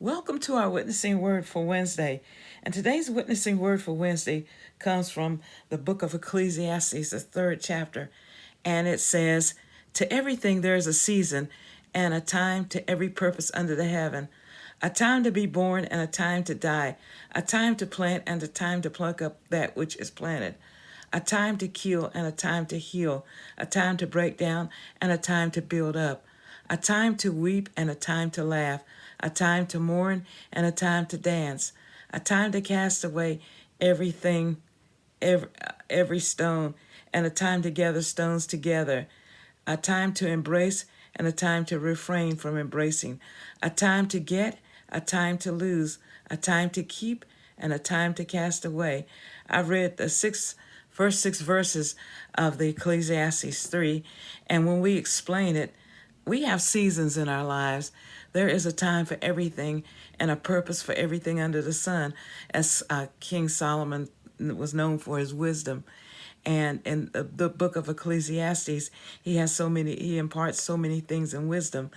Welcome to our witnessing word for Wednesday. And today's witnessing word for Wednesday comes from the book of Ecclesiastes, the third chapter. And it says, "To everything there is a season and a time to every purpose under the heaven, a time to be born and a time to die, a time to plant and a time to pluck up that which is planted, a time to kill and a time to heal, a time to break down and a time to build up, a time to weep and a time to laugh, a time to mourn and a time to dance, a time to cast away everything, every stone, and a time to gather stones together, a time to embrace and a time to refrain from embracing, a time to get, a time to lose, a time to keep, and a time to cast away." I read the first six verses of the Ecclesiastes 3, and when we explain it, we have seasons in our lives. There is a time for everything and a purpose for everything under the sun, as King Solomon was known for his wisdom. And in the book of Ecclesiastes, he imparts so many things in wisdom.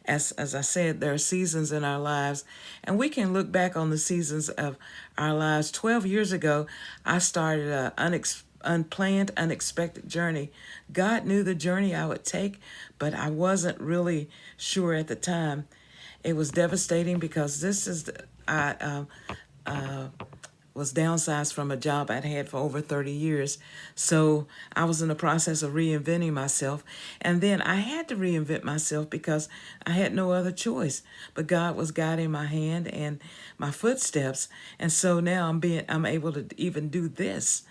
As I said, there are seasons in our lives, and we can look back on the seasons of our lives. 12 years ago, I started an unplanned, unexpected journey. God knew the journey I would take, but I wasn't really sure at the time. It was devastating because I was downsized from a job I'd had for over 30 years. So I was in the process of reinventing myself. And then I had to reinvent myself because I had no other choice. But God was guiding my hand and my footsteps. And so now I'm able to even do this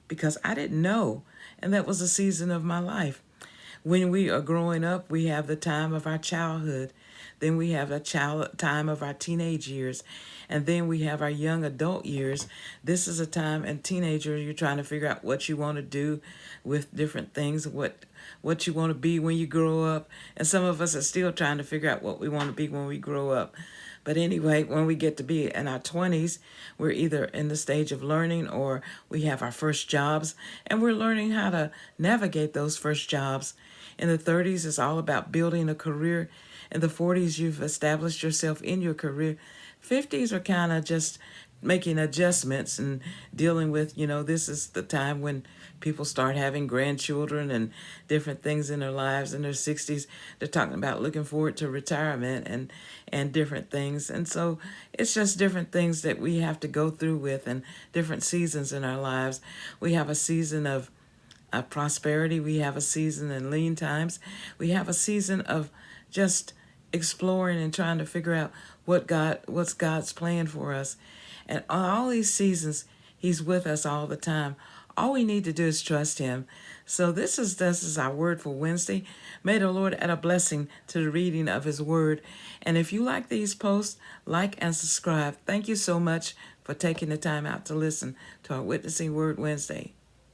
because I didn't know. And that was a season of my life. When we are growing up, we have the time of our childhood. Then we have a time of our teenage years. And then we have our young adult years. This is a time, and teenager, you're trying to figure out what you want to do with different things, what you want to be when you grow up. And some of us are still trying to figure out what we want to be when we grow up. But anyway, when we get to be in our 20s, we're either in the stage of learning or we have our first jobs, and we're learning how to navigate those first jobs. In the 30s, it's all about building a career. In the 40s, you've established yourself in your career. 50s are kind of just making adjustments and dealing with, this is the time when people start having grandchildren and different things in their lives. In their 60s, they're talking about looking forward to retirement and different things. And so it's just different things that we have to go through with and different seasons in our lives. We have a season of prosperity. We have a season in lean times. We have a season of just exploring and trying to figure out what's God's plan for us. And on all these seasons, He's with us all the time. All we need to do is trust Him. So this is our word for Wednesday. May the Lord add a blessing to the reading of His word. And if you like these posts, like and subscribe. Thank you so much for taking the time out to listen to our Witnessing Word Wednesday.